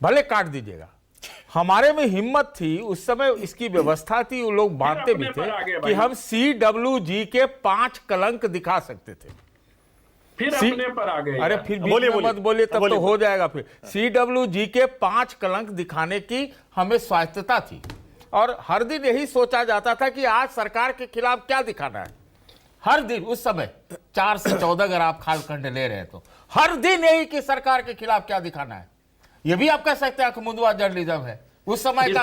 भले काट दीजिएगा। हमारे में हिम्मत थी उस समय, इसकी व्यवस्था थी, वो लोग मानते भी थे कि हम CWG के 5 कलंक दिखा सकते थे। फिर अपने पर आ गए। अरे फिर बीच में मत बोलिए, तब तो हो जाएगा। फिर CWG के 5 कलंक दिखाने की हमें स्वायत्तता थी और हर दिन यही सोचा जाता था कि आज सरकार के खिलाफ क्या दिखाना है। हर दिन उस समय 4 से 14 अगर आप कालखंड ले रहे हैं तो हर दिन यही कि सरकार के खिलाफ क्या दिखाना है। ये भी आप कह सकते हैं मुंदवा जर्नलिज्म है उस समय का,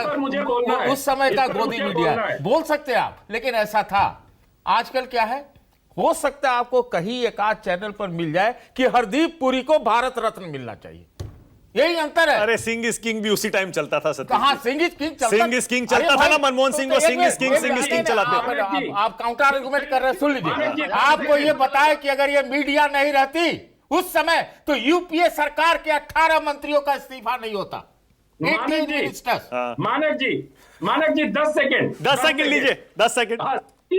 उस समय का गोदी मीडिया बोल सकते हैं आप, लेकिन ऐसा था। आजकल क्या है, हो सकता है आपको कहीं एक आध चैनल पर मिल जाए कि हरदीप पुरी को भारत रत्न मिलना चाहिए, यही अंतर है। अरे सिंह इज किंग भी उसी टाइम चलता था। कहां सिंह इज किंग चलता, सिंह इज किंग चलता था ना, मनमोहन सिंह को सिंह इज किंग चलाते। आप काउंटर आर्गुमेंट कर रहे हैं, सुन लीजिए। आपको ये बताया कि अगर ये मीडिया नहीं रहती उस समय तो यूपीए सरकार के 18 मंत्रियों का इस्तीफा नहीं होता। मानक जी 10 सेकंड लीजिए, 10 सेकंड।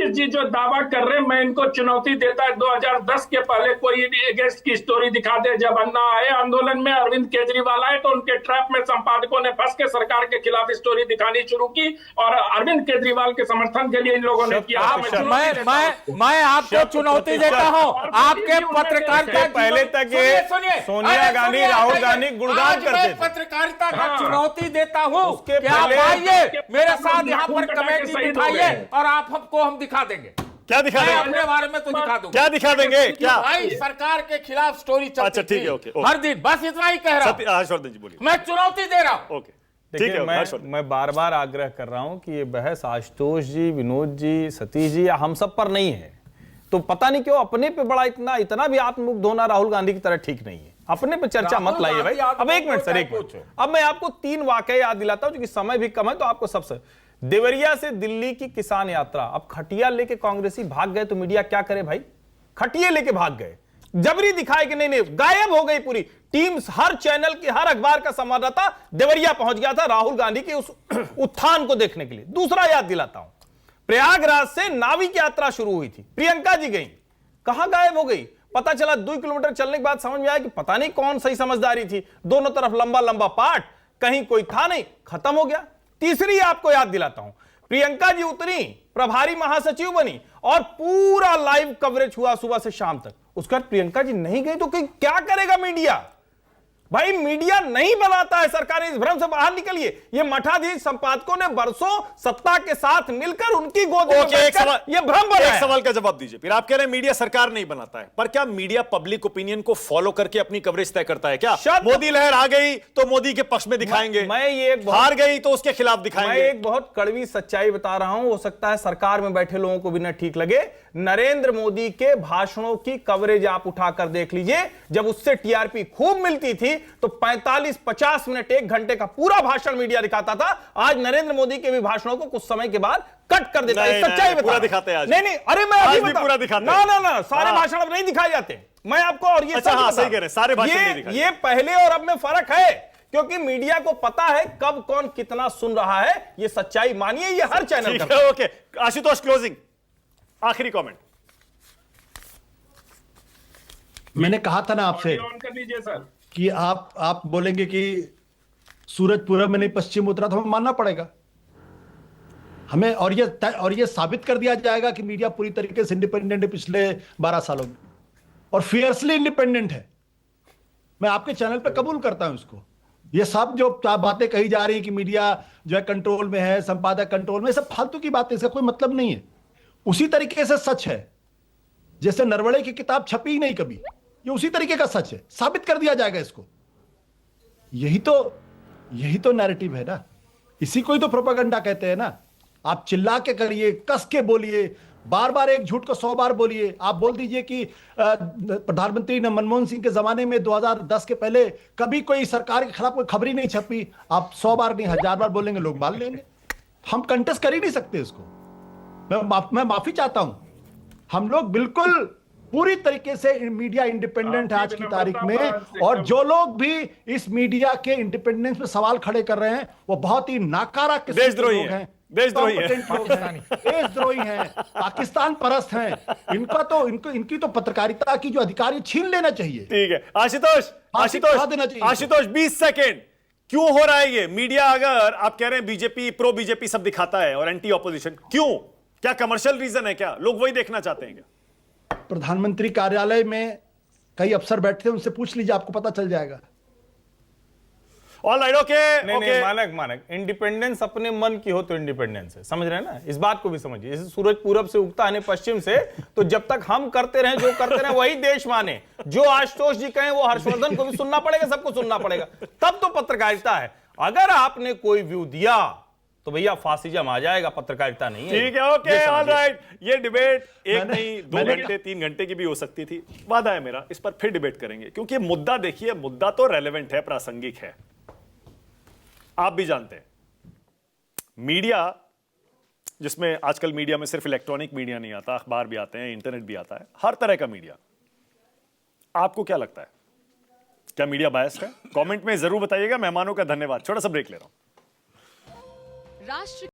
जी जो दावा कर रहे हैं, मैं इनको चुनौती देता है 2010 के पहले कोई अगेंस्ट की स्टोरी दिखा दे। जब अन्ना आए आंदोलन में, अरविंद केजरीवाल आए तो उनके ट्रैप में संपादकों ने फंस के सरकार के खिलाफ स्टोरी दिखानी शुरू की और अरविंद केजरिवाल के समर्थन के लिए इन लोगों ने किया। मैं आपको चुनौती देता हूँ। आपके पत्रकारिता पहले तक सोनिया गांधी, राहुल गांधी गुणगान करते थे। पत्रकारिता का चुनौती देता हूँ कि आप आइए मेरे साथ यहाँ पर कमेटी बिठाइए और आप हमको हम दिखा देंगे। क्या दिखा देंगे? अपने बारे में तो दिखा दूंगा। क्या दिखा देंगे? क्या भाई सरकार के खिलाफ स्टोरी चलती अच्छा ठीक है, ओके, हर दिन, बस इतना ही कह रहा हूं। हर्षवर्धन जी बोलिए। मैं चुनौती दे रहा हूं। ओके ठीक है। मैं बार बार आग्रह कर रहा हूं कि ये बहस आशुतोष जी, विनोद जी, सतीश जी या हम सब पर नहीं है। तो पता नहीं क्यों अपने पे बड़ा इतना भी आत्ममुग्ध होना राहुल गांधी की तरह ठीक नहीं है। अपने पे चर्चा मत लाइए भाई। अब एक मिनट सर, एक मिनट। अब मैं आपको 3 वाकये याद दिलाता हूं, क्योंकि समय भी कम है तो आपको सबसे। देवरिया से दिल्ली की किसान यात्रा, अब खटिया लेके कांग्रेसी भाग गए तो मीडिया क्या करे भाई? खटिया लेके भाग गए, जबरी दिखाए कि नहीं, गायब हो गई पूरी टीम। हर चैनल की, हर अखबार का संवाददाता देवरिया पहुंच गया था राहुल गांधी के उस उत्थान को देखने के लिए। दूसरा याद दिलाता हूं, प्रयागराज से नाविक यात्रा शुरू हुई थी, प्रियंका जी गई, कहां गायब हो गई? पता चला 2 किलोमीटर चलने के बाद समझ में आया कि पता नहीं कौन सही समझदारी थी, दोनों तरफ लंबा लंबा पाठ, कहीं कोई था नहीं, खत्म हो गया। तीसरी आपको याद दिलाता हूं, प्रियंका जी उतरी, प्रभारी महासचिव बनी और पूरा लाइव कवरेज हुआ सुबह से शाम तक। उसके बाद प्रियंका जी नहीं गई तो क्या करेगा मीडिया? भाई मीडिया नहीं बनाता है, सरकार इस भ्रम से बाहर निकलिए। ये मठाधीश संपादकों ने बरसों सत्ता के साथ मिलकर उनकी गोद में ये भ्रम बनाया। एक सवाल का जवाब दीजिए। फिर आप कह रहे हैं मीडिया सरकार नहीं बनाता है, पर क्या मीडिया पब्लिक ओपिनियन को फॉलो करके अपनी कवरेज तय करता है? क्या मोदी लहर आ गई तो मोदी के पक्ष में दिखाएंगे, हार गई तो उसके खिलाफ दिखाएंगे? मैं एक बहुत कड़वी सच्चाई बता रहा हूं, हो सकता है सरकार में बैठे लोगों को भी न ठीक लगे। नरेंद्र मोदी के भाषणों की कवरेज आप उठाकर देख लीजिए। जब उससे टीआरपी खूब मिलती थी तो 45-50 मिनट, 1 घंटे का पूरा भाषण मीडिया दिखाता था। आज नरेंद्र मोदी के भी भाषणों को कुछ समय के बाद कट कर देता है। सच्चाई पूरा दिखाते हैं आज। नहीं, अरे मैं अभी भी पूरा दिखाते हैं। ना, सारे भाषण अब नहीं दिखाए जाते। मैं आपको और ये सही कह रहे हैं, सारे भाषण नहीं दिखाए। ये पहले और अब में फर्क है, क्योंकि मीडिया को पता है कब कौन कितना सुन रहा है। ये सच्चाई मानिए, ये हर चैनल का। ओके आशुतोष, क्लोजिंग आखिरी कमेंट। मैंने कहा था ना आपसे कि आप बोलेंगे कि सूरज पूरब में नहीं पश्चिम उतरा, तो हमें मानना पड़ेगा हमें। और ये साबित कर दिया जाएगा कि मीडिया पूरी तरीके से इंडिपेंडेंट है पिछले 12 सालों में, और फियर्सली इंडिपेंडेंट है। मैं आपके चैनल पे कबूल करता हूं इसको। ये सब जो बातें कही जा रही है कि मीडिया जो है कंट्रोल में है, संपादक कंट्रोल में, सब फालतू की बातें, इसका कोई मतलब नहीं है। उसी तरीके से सच है जैसे नरवणे की किताब छपी ही नहीं कभी, ये उसी तरीके का सच है, साबित कर दिया जाएगा इसको। यही तो नैरेटिव है ना, इसी को ही तो प्रोपेगेंडा कहते हैं ना। आप चिल्ला के करिए, कस के बोलिए, बार बार एक झूठ को 100 बार बोलिए। आप बोल दीजिए कि प्रधानमंत्री मनमोहन सिंह के जमाने में 2010 के पहले कभी कोई सरकार के खिलाफ कोई खबर ही नहीं छपी। आप 100 बार नहीं 1000 बार बोलेंगे, लोग मान लेंगे। हम कंटेस्ट कर ही नहीं सकते इसको। मैं माफी चाहता हूं। हम लोग बिल्कुल पूरी तरीके से मीडिया इंडिपेंडेंट है आज की तारीख में, और जो लोग भी इस मीडिया के इंडिपेंडेंस पे सवाल खड़े कर रहे हैं वो बहुत ही नाकारा किस्म के लोग हैं, देशद्रोही हैं, पाकिस्तान परस्त हैं। इनकी तो पत्रकारिता की जो अधिकार छीन लेना चाहिए। ठीक है आशुतोष 20 सेकेंड, क्यों हो रहा है ये? मीडिया, अगर आप कह रहे हैं बीजेपी, प्रो बीजेपी सब दिखाता है और एंटी ऑपोजिशन, क्यों? क्या कमर्शियल रीजन है? क्या लोग वही देखना चाहते हैं क्या? प्रधानमंत्री कार्यालय में कई अफसर बैठे थे, उनसे पूछ लीजिए, आपको पता चल जाएगा। ऑल राइट, ओके नहीं, मानक इंडिपेंडेंस अपने मन की हो तो इंडिपेंडेंस है, समझ रहे हैं ना? इस बात को भी समझिए। जैसे सूरज पूरब से उगता है पश्चिम से, तो जब तक हम करते रहे जो करते रहे वही देश माने। जो आशुतोष जी कहें वो हर्षवर्धन को भी सुनना पड़ेगा, सबको सुनना पड़ेगा, तब तो पत्रकारिता है। अगर आपने कोई व्यू दिया तो भैया फासिज्म आ जाएगा, पत्रकारिता नहीं है। ठीक है, ओके, ऑल राइट। ये डिबेट एक नहीं 2 घंटे 3 घंटे की भी हो सकती थी। वादा है मेरा, इस पर फिर डिबेट करेंगे, क्योंकि मुद्दा देखिए, मुद्दा तो रेलेवेंट है, प्रासंगिक है। आप भी जानते हैं मीडिया, जिसमें आजकल मीडिया में सिर्फ इलेक्ट्रॉनिक मीडिया नहीं आता, अखबार भी आते हैं, इंटरनेट भी आता है, हर तरह का मीडिया। आपको क्या लगता है, क्या मीडिया बायस्ड है? कमेंट में जरूर बताइएगा। मेहमानों का धन्यवाद। छोटा सा ब्रेक ले रहा हूं। राष्ट्र